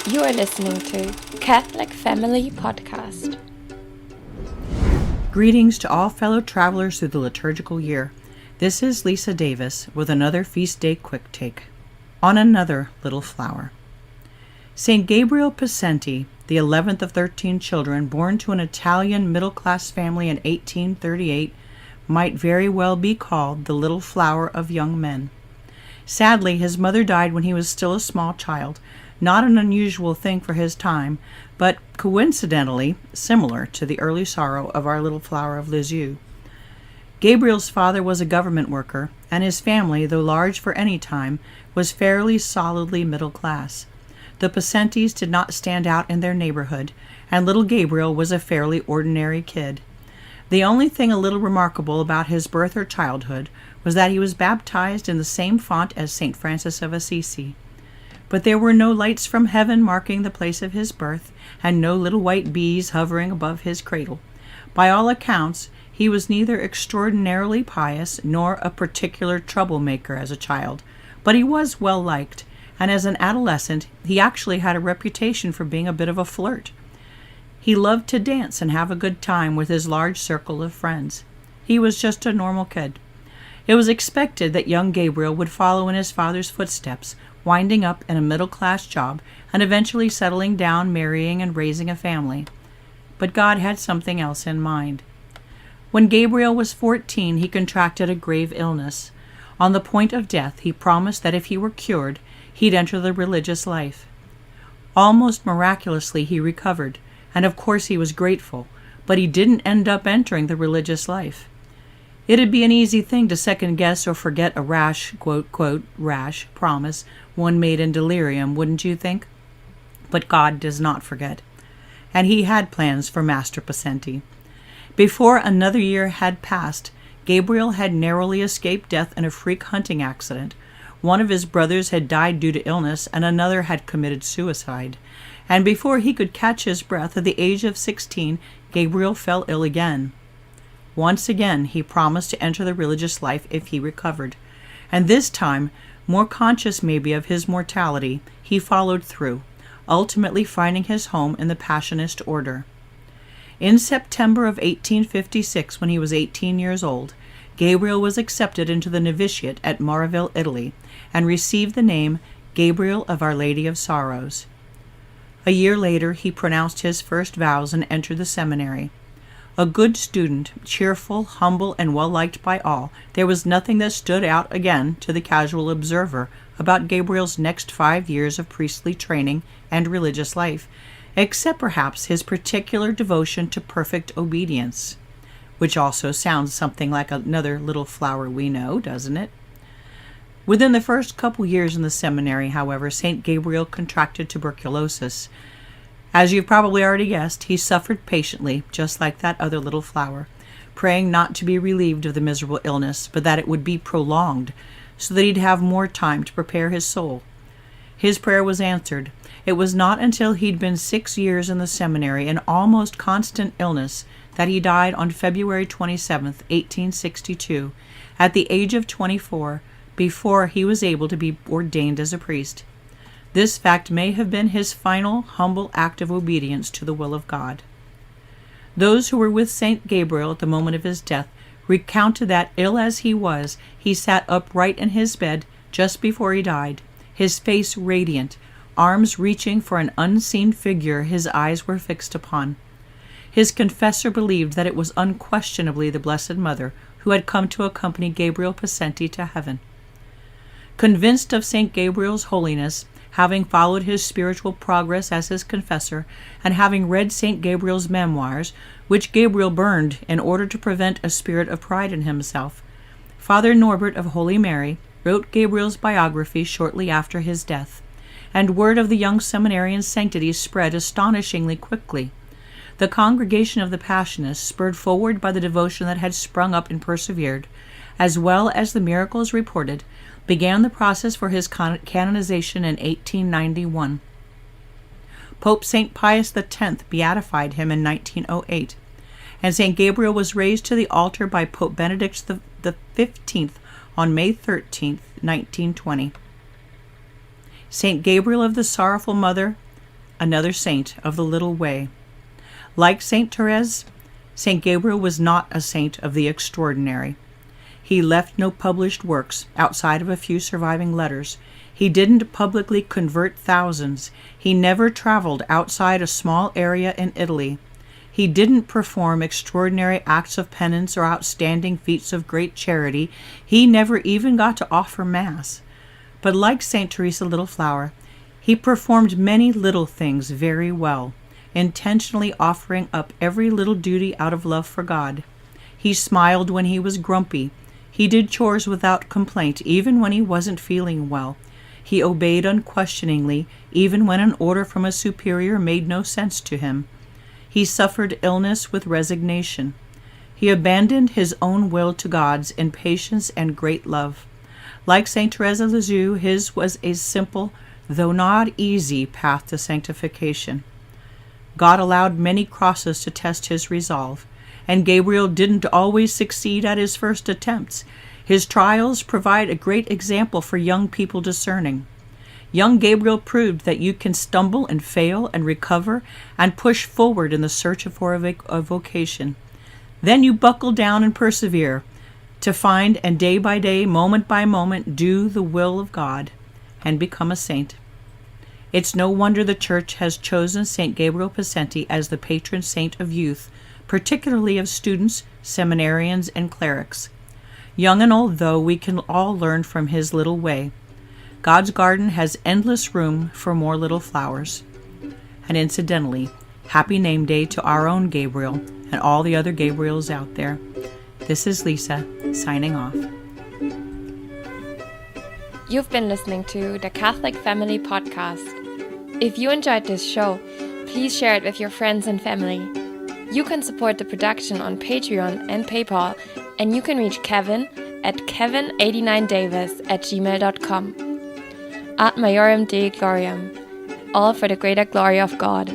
You are listening to Catholic Family Podcast. Greetings to all fellow travelers through the liturgical year. This is Lisa Davis with another Feast Day Quick Take on another little flower. St. Gabriel Possenti, the 11th of 13 children born to an Italian middle-class family in 1838, might very well be called the little flower of young men. Sadly, his mother died when he was still a small child, not an unusual thing for his time, but coincidentally similar to the early sorrow of our little flower of Lisieux. Gabriel's father was a government worker, and his family, though large for any time, was fairly solidly middle class. The Possentis did not stand out in their neighborhood, and little Gabriel was a fairly ordinary kid. The only thing a little remarkable about his birth or childhood was that he was baptized in the same font as St. Francis of Assisi. But there were no lights from heaven marking the place of his birth, and no little white bees hovering above his cradle. By all accounts, he was neither extraordinarily pious nor a particular troublemaker as a child, but he was well liked, and as an adolescent he actually had a reputation for being a bit of a flirt. He loved to dance and have a good time with his large circle of friends. He was just a normal kid. It was expected that young Gabriel would follow in his father's footsteps, winding up in a middle-class job and eventually settling down, marrying and raising a family. But God had something else in mind. When Gabriel was 14, he contracted a grave illness. On the point of death, he promised that if he were cured, he'd enter the religious life. Almost miraculously, he recovered, and of course he was grateful, but he didn't end up entering the religious life. It'd be an easy thing to second-guess or forget a rash, quote, rash promise one made in delirium, wouldn't you think? But God does not forget. And he had plans for Master Possenti. Before another year had passed, Gabriel had narrowly escaped death in a freak hunting accident. One of his brothers had died due to illness, and another had committed suicide. And before he could catch his breath, at the age of 16, Gabriel fell ill again. Once again, he promised to enter the religious life if he recovered. And this time, more conscious maybe of his mortality, he followed through, ultimately finding his home in the Passionist order. In September of 1856, when he was 18 years old, Gabriel was accepted into the novitiate at Moraville, Italy, and received the name Gabriel of Our Lady of Sorrows. A year later, he pronounced his first vows and entered the seminary. A good student, cheerful, humble, and well-liked by all, there was nothing that stood out again to the casual observer about Gabriel's next 5 years of priestly training and religious life, except perhaps his particular devotion to perfect obedience, which also sounds something like another little flower we know, doesn't it? Within the first couple years in the seminary, however, St. Gabriel contracted tuberculosis. As you've probably already guessed, he suffered patiently, just like that other little flower, praying not to be relieved of the miserable illness, but that it would be prolonged, so that he'd have more time to prepare his soul. His prayer was answered. It was not until he'd been 6 years in the seminary in almost constant illness that he died on February 27, 1862, at the age of 24, before he was able to be ordained as a priest. This fact may have been his final, humble act of obedience to the will of God. Those who were with St. Gabriel at the moment of his death recounted that, ill as he was, he sat upright in his bed just before he died, his face radiant, arms reaching for an unseen figure his eyes were fixed upon. His confessor believed that it was unquestionably the Blessed Mother who had come to accompany Gabriel Possenti to heaven. Convinced of St. Gabriel's holiness, having followed his spiritual progress as his confessor, and having read St. Gabriel's memoirs, which Gabriel burned in order to prevent a spirit of pride in himself, Father Norbert of Holy Mary wrote Gabriel's biography shortly after his death, and word of the young seminarian's sanctity spread astonishingly quickly. The congregation of the Passionists, spurred forward by the devotion that had sprung up and persevered, as well as the miracles reported, began the process for his canonization in 1891. Pope St. Pius X beatified him in 1908, and St. Gabriel was raised to the altar by Pope Benedict XV on May 13, 1920. St. Gabriel of the Sorrowful Mother, another saint of the little way. Like Saint Therese, Saint Gabriel was not a saint of the extraordinary. He left no published works outside of a few surviving letters. He didn't publicly convert thousands. He never traveled outside a small area in Italy. He didn't perform extraordinary acts of penance or outstanding feats of great charity. He never even got to offer Mass. But like Saint Teresa Little Flower, he performed many little things very well, intentionally offering up every little duty out of love for God. He smiled when he was grumpy. He did chores without complaint, even when he wasn't feeling well. He obeyed unquestioningly, even when an order from a superior made no sense to him. He suffered illness with resignation. He abandoned his own will to God's in patience and great love. Like Saint Therese of Lisieux, his was a simple, though not easy, path to sanctification. God allowed many crosses to test his resolve, and Gabriel didn't always succeed at his first attempts. His trials provide a great example for young people discerning. Young Gabriel proved that you can stumble and fail and recover and push forward in the search for a vocation. Then you buckle down and persevere to find and day by day, moment by moment, do the will of God and become a saint. It's no wonder the Church has chosen St. Gabriel Possenti as the patron saint of youth, particularly of students, seminarians, and clerics. Young and old, though, we can all learn from his little way. God's garden has endless room for more little flowers. And incidentally, happy name day to our own Gabriel and all the other Gabriels out there. This is Lisa, signing off. You've been listening to the Catholic Family Podcast. If you enjoyed this show, please share it with your friends and family. You can support the production on Patreon and PayPal, and you can reach Kevin at kevin89davis@gmail.com. Ad Maiorem Dei Gloriam, all for the greater glory of God.